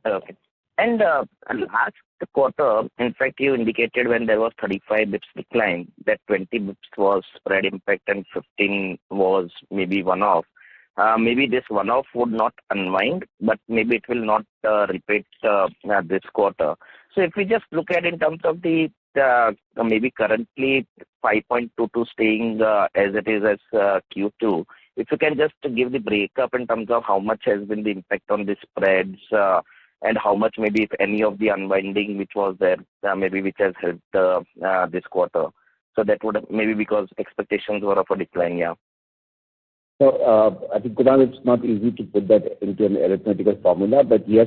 Okay. And last quarter, in fact, you indicated when there was 35 bips decline, that 20 bips was spread impact and 15 was maybe one-off. Maybe this one-off would not unwind, but maybe it will not repeat this quarter. So if we just look at in terms of the maybe currently 5.22 staying as it is as Q2, if you can just give the breakup in terms of how much has been the impact on the spreads, and how much maybe, if any, of the unwinding which was there, maybe which has helped this quarter. So that would maybe, because expectations were of a decline, yeah. So I think, Kunal, it's not easy to put that into an arithmetical formula, but yes,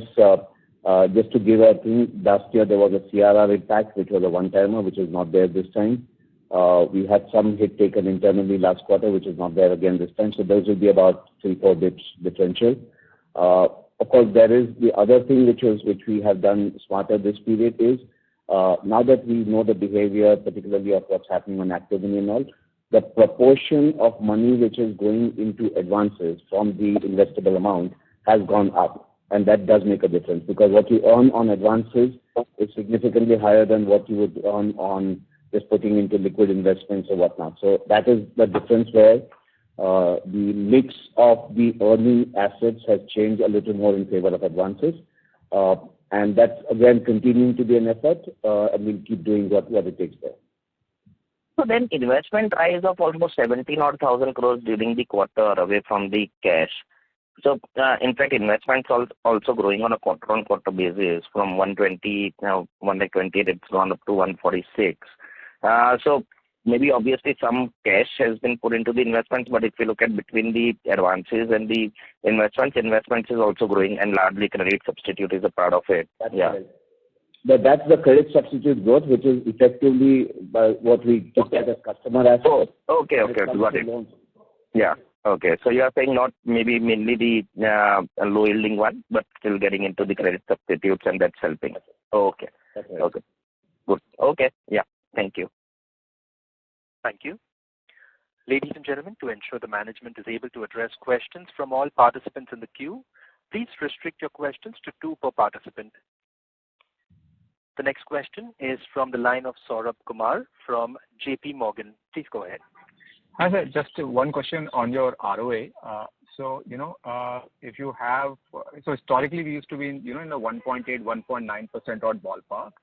just to give a thing, last year there was a CRR impact, which was a one-timer, which is not there this time. We had some hit taken internally last quarter, which is not there again this time. So those will be about 3-4 bips differential. Of course, there is the other thing which we have done smarter this period is, now that we know the behavior, particularly of what's happening on activity and all, the proportion of money which is going into advances from the investable amount has gone up. And that does make a difference, because what you earn on advances is significantly higher than what you would earn on just putting into liquid investments or whatnot. So that is the difference where the mix of the earning assets has changed a little more in favor of advances. And that's, again, continuing to be an effort, and we'll keep doing what it takes there. So then investment rise of almost 17,000 crores during the quarter away from the cash. So in fact, investments also growing on a quarter-on-quarter basis from 120, now 128, it's gone up to 146. So maybe obviously some cash has been put into the investments, but if you look at between the advances and the investments is also growing, and largely credit substitute is a part of it. That's right. But that's the credit substitute growth, which is effectively what we took as customer assets. Oh, okay, got it. Loans. Yeah, okay. So you are saying not maybe mainly the low yielding one, but still getting into the credit substitutes, and that's helping. Okay, That's right. okay, good. Okay, yeah, thank you. Thank you. Ladies and gentlemen, to ensure the management is able to address questions from all participants in the queue, please restrict your questions to 2 per participant. The next question is from the line of Saurabh Kumar from JP Morgan. Please go ahead. Hi, sir. Just one question on your ROA. If you have, so historically we used to be in, in the 1.8, 1.9% odd ballpark.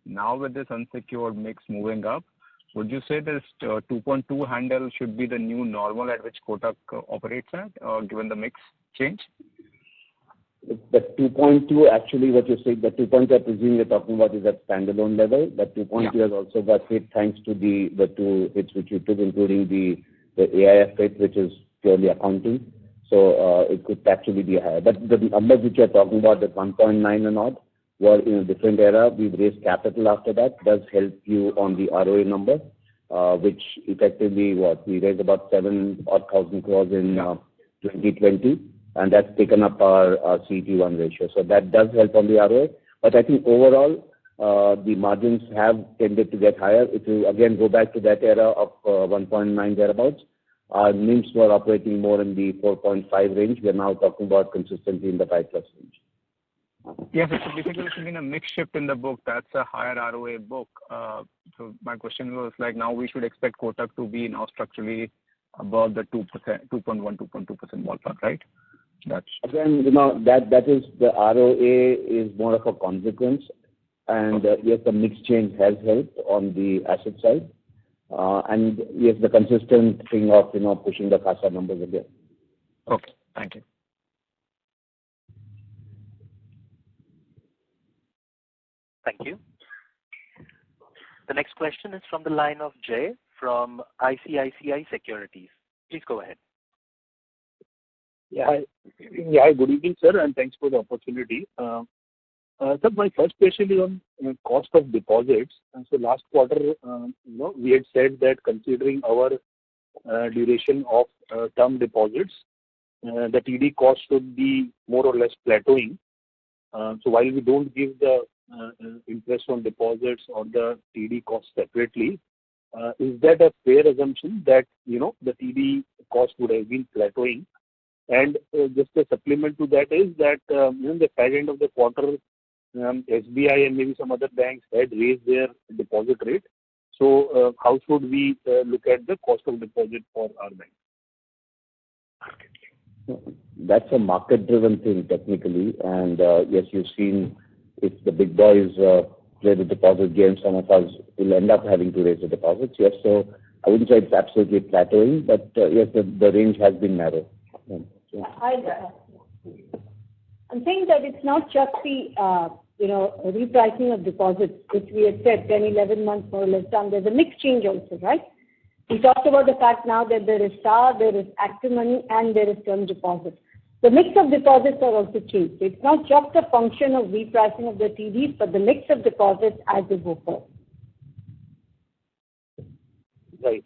Now with this unsecured mix moving up, would you say this 2.2 handle should be the new normal at which Kotak operates at, given the mix change? The 2.2, actually what you're saying, the 2.2 I presume you're talking about is at standalone level. That 2.2 has also got hit thanks to the 2 hits which you took, including the AIF hit, which is purely accounting. So it could actually be higher. But the numbers which you're talking about, the 1.9 and odd, were in a different era. We've raised capital after that. Does help you on the ROA number, which effectively we raised about 7,000 crores in 2020. And that's taken up our CET1 ratio. So that does help on the ROA. But I think overall, the margins have tended to get higher. If you again go back to that era of 1.9 thereabouts, our NIMs were operating more in the 4.5 range. We're now talking about consistently in the 5+ range. Yes, it's basically been a mix shift in the book. That's a higher ROA book. So my question was like, now we should expect Kotak to be now structurally above the 2%, 2.1, 2.2% ballpark, right? That's again, that is the ROA is more of a consequence, and yes, the mix change has helped on the asset side, and yes, the consistent thing of pushing the CASA numbers again. Okay, thank you. Thank you. The next question is from the line of Jay from ICICI Securities. Please go ahead. Yeah, good evening, sir, and thanks for the opportunity. Sir, my first question is on cost of deposits. And so last quarter, we had said that considering our duration of term deposits, the TD cost should be more or less plateauing. So while we don't give the interest on deposits or the TD cost separately, is that a fair assumption that the TD cost would have been plateauing? And just a supplement to that is that the back end of the quarter, SBI and maybe some other banks had raised their deposit rate. So how should we look at the cost of deposit for our bank? That's a market-driven thing technically, and yes, you've seen if the big boys play the deposit game, some of us will end up having to raise the deposits. Yes, so I wouldn't say it's absolutely plateauing, but yes, the range has been narrow. I'm saying that it's not just the repricing of deposits, which we had said 10, 11 months more or less done. There's a mix change also, right? We talked about the fact now that there is SAR, there is active money, and there is term deposits. The mix of deposits are also changed. It's not just a function of repricing of the TDs, but the mix of deposits as they go forward. Right.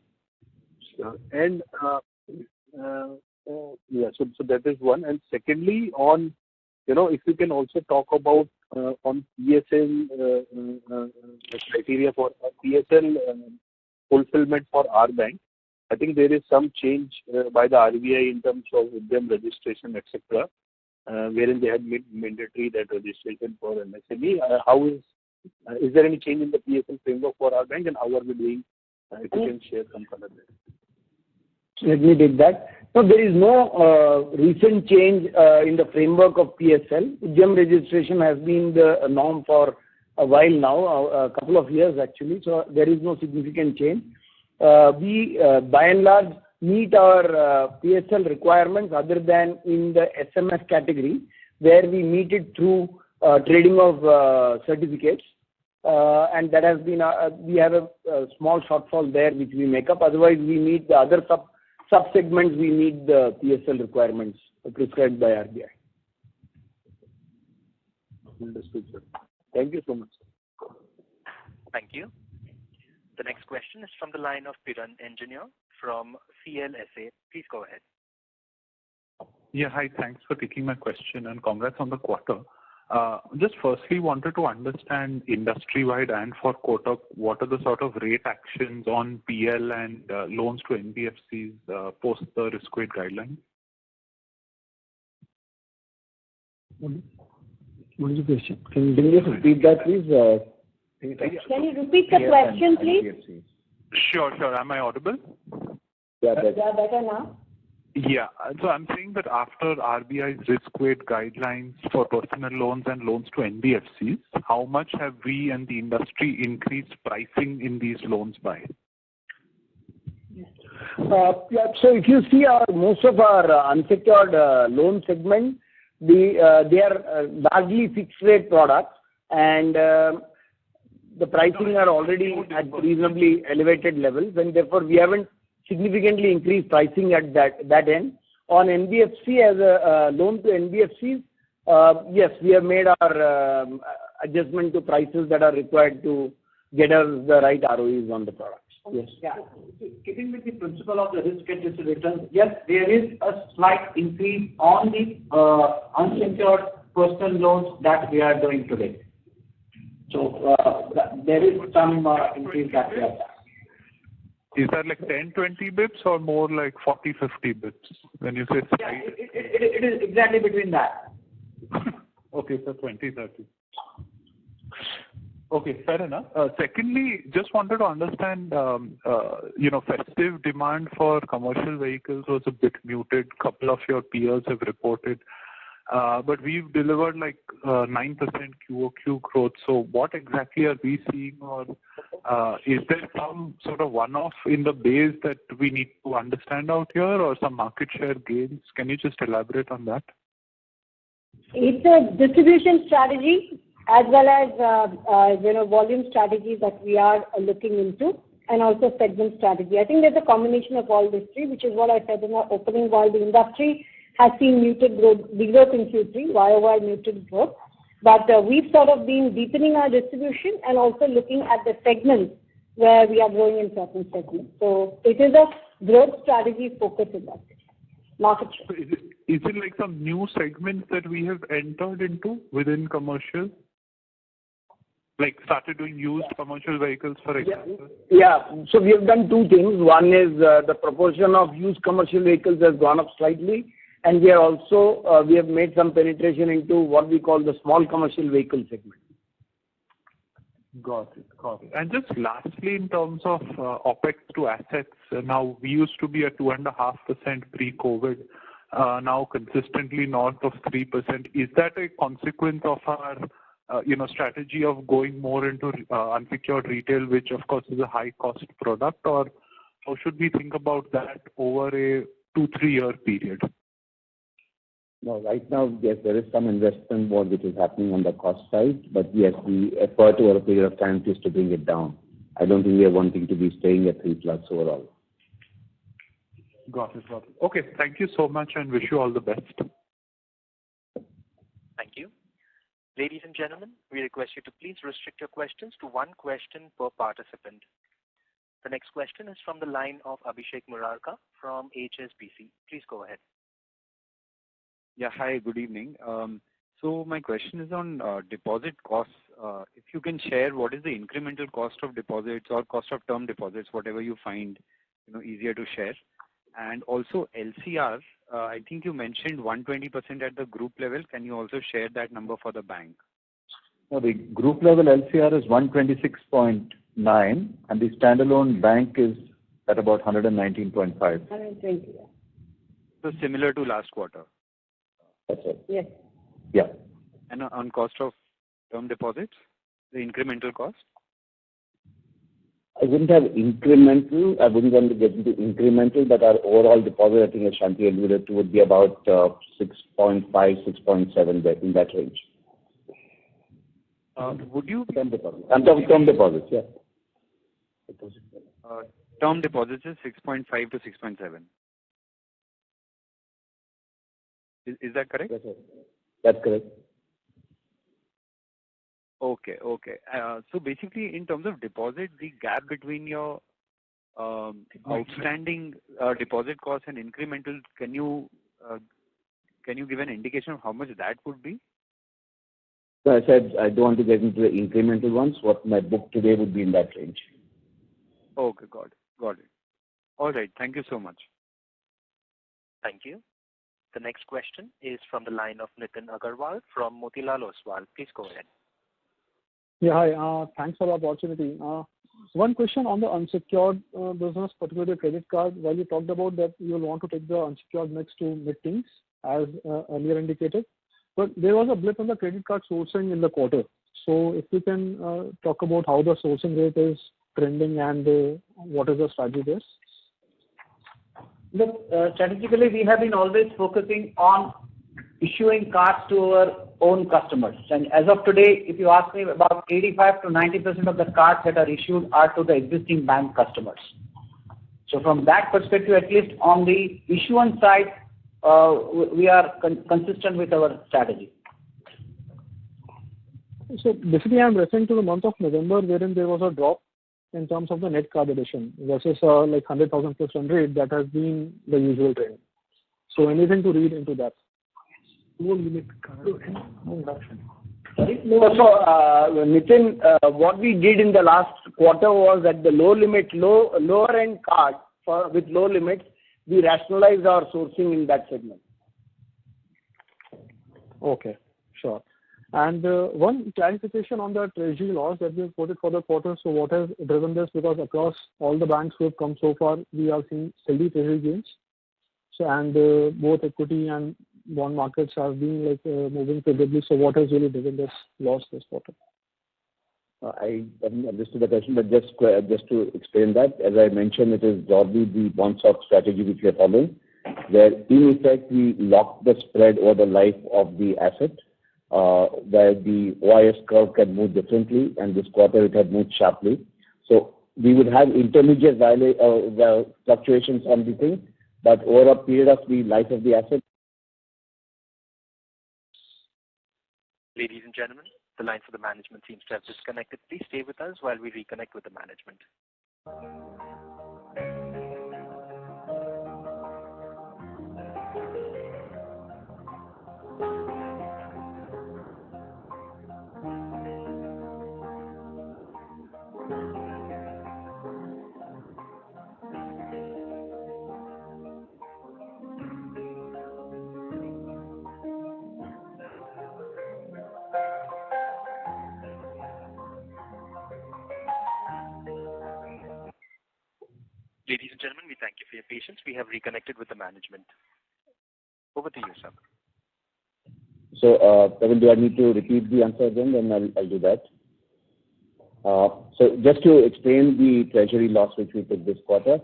Sure. And so that is one. And secondly, on if you can also talk about on PSL criteria for PSL fulfillment for our bank. I think there is some change by the RBI in terms of them registration, etc., wherein they had made mandatory that registration for MSME. Is there any change in the PSL framework for our bank, and how are we doing? If you can share some color there. Let me take that. No, there is no recent change in the framework of PSL. GEM registration has been the norm for a while now, a couple of years actually, so there is no significant change. we by and large meet our PSL requirements other than in the SMS category, where we meet it through trading of certificates. And that has been, we have a small shortfall there which we make up. Otherwise, we meet the other sub-segments, we meet the PSL requirements prescribed by RBI. Understood, sir. Thank you so much. Thank you. The next question is from the line of Piran Engineer from CLSA. Please go ahead. Yeah, hi. Thanks for taking my question and congrats on the quarter. Just firstly wanted to understand industry-wide and for Kotak, what are the sort of rate actions on PL and loans to NBFCs post the risk weight guidelines? What is the question? Can you just repeat that, please? Can you repeat the question, please? Sure. Am I audible? Yeah, better. Yeah, better now. Yeah. So I'm saying that after RBI's risk weight guidelines for personal loans and loans to NBFCs, how much have we and the industry increased pricing in these loans by? So if you see most of our unsecured loan segment, they are largely fixed rate products, and the pricing are already at reasonably elevated levels, and therefore we haven't significantly increased pricing at that end. On NBFC, as a loan to NBFCs, yes, we have made our adjustment to prices that are required to get us the right ROEs on the products. Yes. Yeah. Keeping with the principle of the risk-adjusted returns, yes, there is a slight increase on the unsecured personal loans that we are doing today. So there is some increase that we have done. Is that like 10-20 bips or more like 40-50 bips when you say slight? Yeah, it is exactly between that. Okay, so 20-30. Okay, fair enough. Secondly, just wanted to understand, festive demand for commercial vehicles was a bit muted. Couple of your peers have reported. But we've delivered like 9% QOQ growth. So what exactly are we seeing, or is there some sort of one-off in the base that we need to understand out here, or some market share gains? Can you just elaborate on that? It's a distribution strategy as well as volume strategy that we are looking into, and also segment strategy. I think there's a combination of all these three, which is what I said in our opening. While the industry has seen muted growth, degrowth in Q3, YOY muted growth, but we've sort of been deepening our distribution and also looking at the segments where we are growing in certain segments. So it is a growth strategy focus in that market share. So is it like some new segments that we have entered into within commercial? Like started doing used commercial vehicles, for example? Yeah. So we have done two things. One is the proportion of used commercial vehicles has gone up slightly, and we are also we have made some penetration into what we call the small commercial vehicle segment. Got it. And just lastly, in terms of OPEX to assets, now we used to be at 2.5% pre-COVID, now consistently north of 3%. Is that a consequence of our strategy of going more into unsecured retail, which of course is a high-cost product, or how should we think about that over a 2-3 year period? No, right now, yes, there is some investment more which is happening on the cost side, but yes, the effort over a period of time is to bring it down. I don't think we are wanting to be staying at 3+ overall. Got it. Okay, thank you so much and wish you all the best. Thank you. Ladies and gentlemen, we request you to please restrict your questions to one question per participant. The next question is from the line of Abhishek Murarka from HSBC. Please go ahead. Yeah, hi, good evening. So my question is on deposit costs. If you can share what is the incremental cost of deposits or cost of term deposits, whatever you find easier to share. And also LCR, I think you mentioned 120% at the group level. Can you also share that number for the bank? No, the group level LCR is 126.9 and the standalone bank is at about 119.5. 120, yeah. So similar to last quarter? That's it. Yes. Yeah. And on cost of term deposits, the incremental cost? I wouldn't have incremental. I wouldn't want to get into incremental, but our overall deposit, I think, as Shanti alluded to, would be about 6.5, 6.7 there, in that range. Would you term deposits? I'm talking term deposits, yeah. Term deposits is 6.5 to 6.7. Is that correct? Yes, sir. That's correct. Okay. So basically, in terms of deposit, the gap between your outstanding deposit costs and incremental, can you give an indication of how much that would be? So I said I don't want to get into the incremental ones. What my book today would be in that range. Okay, got it. All right. Thank you so much. Thank you. The next question is from the line of Nitin Agarwal from Motilal Oswal. Please go ahead. Yeah, hi. Thanks for the opportunity. One question on the unsecured business, particularly credit card. While you talked about that you'll want to take the unsecured mix to mid-teens, as earlier indicated, but there was a blip in the credit card sourcing in the quarter. So if you can talk about how the sourcing rate is trending and what is the strategy there? Look, strategically, we have been always focusing on issuing cards to our own customers. And as of today, if you ask me, about 85 to 90% of the cards that are issued are to the existing bank customers. So from that perspective, at least on the issuance side, we are consistent with our strategy. So basically, I'm referring to the month of November, wherein there was a drop in terms of the net card addition versus like 100,000 plus run rate that has been the usual trend. So anything to read into that? Low limit card. Sorry? No, so Nitin, what we did in the last quarter was that the lower end card with low limits, we rationalized our sourcing in that segment. Okay, sure. And one clarification on the treasury loss that we have quoted for the quarter. So what has driven this? Because across all the banks who have come so far, we are seeing steady treasury gains. So and both equity and bond markets have been like moving favorably. So what has really driven this loss this quarter? I haven't understood the question, but just to explain that, as I mentioned, it is broadly the bond stock strategy which we are following, where in effect we lock the spread over the life of the asset, where the OIS curve can move differently, and this quarter it had moved sharply. So we would have intermediate fluctuations on the thing, but over a period of the life of the asset. Ladies and gentlemen, the line for the management seems to have disconnected. Please stay with us while we reconnect with the management. Ladies and gentlemen, we thank you for your patience. We have reconnected with the management. Over to you, sir. So, Kevin, do I need to repeat the answer again? Then I'll do that. So just to explain the treasury loss which we took this quarter,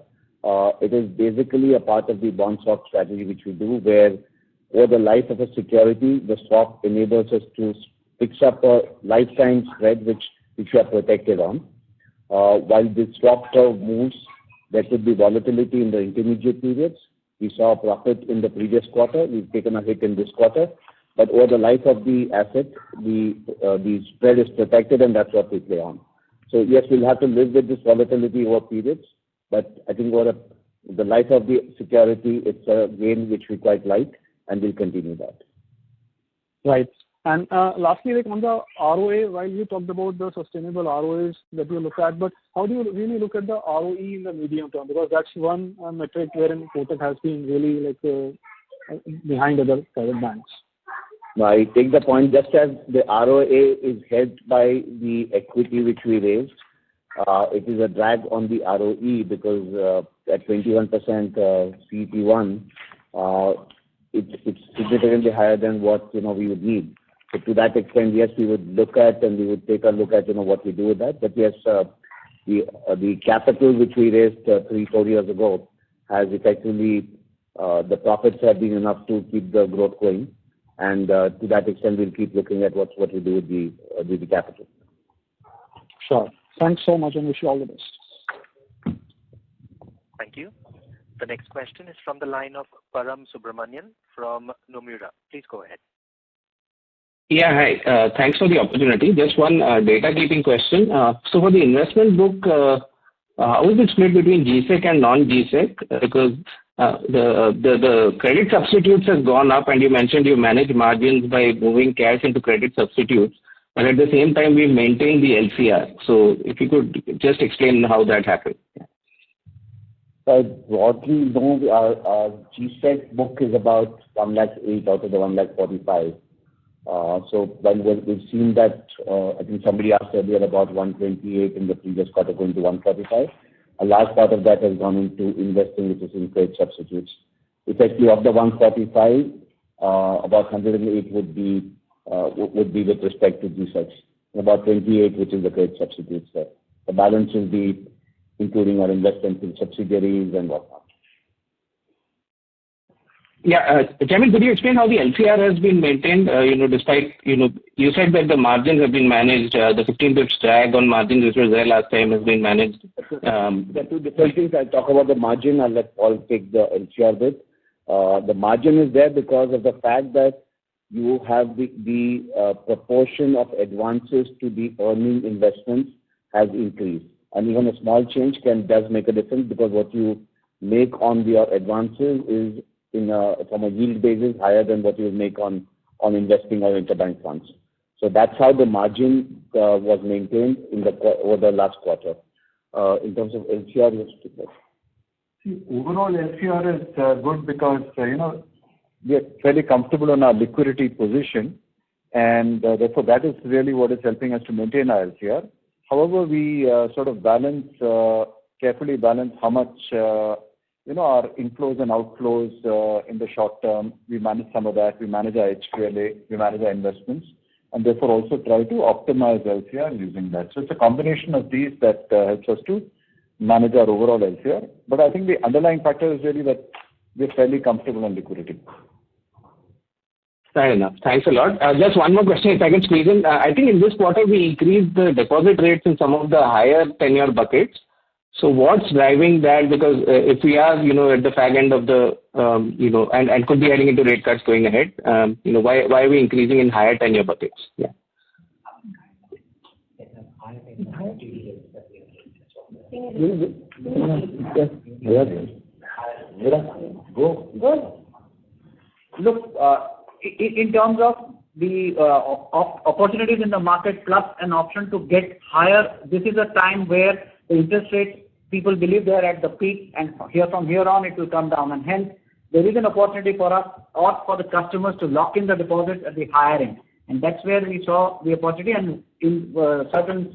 it is basically a part of the bond swap strategy which we do, where over the life of a security, the swap enables us to fix up a lifetime spread which we are protected on. While the swap curve moves, there could be volatility in the intermediate periods. We saw a profit in the previous quarter. We've taken a hit in this quarter. But over the life of the asset, the spread is protected, and that's what we play on. So yes, we'll have to live with this volatility over periods, but I think over the life of the security, it's a gain which we quite like, and we'll continue that. Right. And lastly, like on the ROA, while you talked about the sustainable ROAs that you look at, but how do you really look at the ROE in the medium term? Because that's one metric wherein Kotak has been really like behind other private banks. No, I take the point. Just as the ROA is helped by the equity which we raised, it is a drag on the ROE because at 21% CET1, it's significantly higher than what we would need. So to that extent, yes, we would look at and we would take a look at what we do with that. But yes, the capital which we raised 3-4 years ago has effectively the profits have been enough to keep the growth going, and to that extent we'll keep looking at what we do with the capital. Sure. Thanks so much and wish you all the best. Thank you. The next question is from the line of Param Subramanian from Nomura. Please go ahead. Yeah, hi. Thanks for the opportunity. Just one data keeping question. So for the investment book, how is it split between GSEC and non-GSEC? Because the credit substitutes has gone up, and you mentioned you manage margins by moving cash into credit substitutes, but at the same time we maintain the LCR. So if you could just explain how that happened. Broadly, our GSEC book is about 108,000 out of the 145,000. So when we've seen that, I think somebody asked earlier about 128 in the previous quarter going to 145. A large part of that has gone into investing, which is in credit substitutes. Effectively, of the 145, about 108 would be with respect to GSECs, about 28, which is the credit substitutes there. The balance will be including our investments in subsidiaries and whatnot. Yeah, Jamil, could you explain how the LCR has been maintained? Despite you said that the margins have been managed. The 15 bps drag on margins, which was there last time, has been managed. There are two different things. I'll talk about the margin. I'll let Paul take the LCR bit. The margin is there because of the fact that you have the proportion of advances to the earning investments has increased, and even a small change does make a difference because what you make on your advances is from a yield basis higher than what you make on investing or interbank funds. So that's how the margin was maintained over the last quarter. In terms of LCR, overall LCR is good because we are fairly comfortable on our liquidity position, and therefore that is really what is helping us to maintain our LCR. However, we sort of carefully balance how much our inflows and outflows in the short term. We manage some of that. We manage our HQLA, we manage our investments, and therefore also try to optimize LCR using that. So it's a combination of these that helps us to manage our overall LCR. But I think the underlying factor is really that we're fairly comfortable on liquidity. Fair enough. Thanks a lot. Just one more question, if I can squeeze in. I think in this quarter we increased the deposit rates in some of the higher tenure buckets. So what's driving that? Because if we are, at the fag end of the, and could be heading into rate cuts going ahead, why are we increasing in higher tenure buckets? Yeah. Look, in terms of the opportunities in the market plus an option to get higher, this is a time where the interest rates, people believe they are at the peak, and from here on it will come down, and hence there is an opportunity for us or for the customers to lock in the deposits at the higher end, and that's where we saw the opportunity, and in certain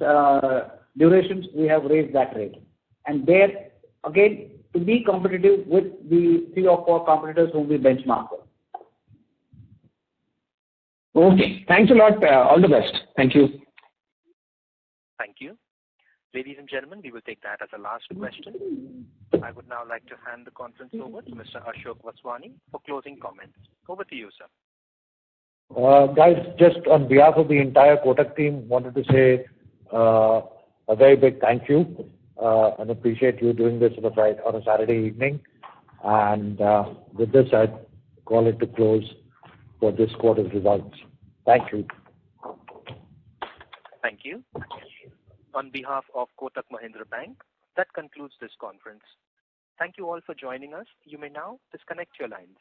durations we have raised that rate, and there again to be competitive with the 3 or 4 competitors whom we benchmark with. Okay, thanks a lot. All the best. Thank you. Thank you. Ladies and gentlemen, we will take that as a last question. I would now like to hand the conference over to Mr. Ashok Vaswani for closing comments. Over to you, sir. Guys, just on behalf of the entire Kotak team, wanted to say a very big thank you and appreciate you doing this on a Saturday evening. And with this, I'd call it to close for this quarter's results. Thank you. Thank you. On behalf of Kotak Mahindra Bank, that concludes this conference. Thank you all for joining us. You may now disconnect your lines.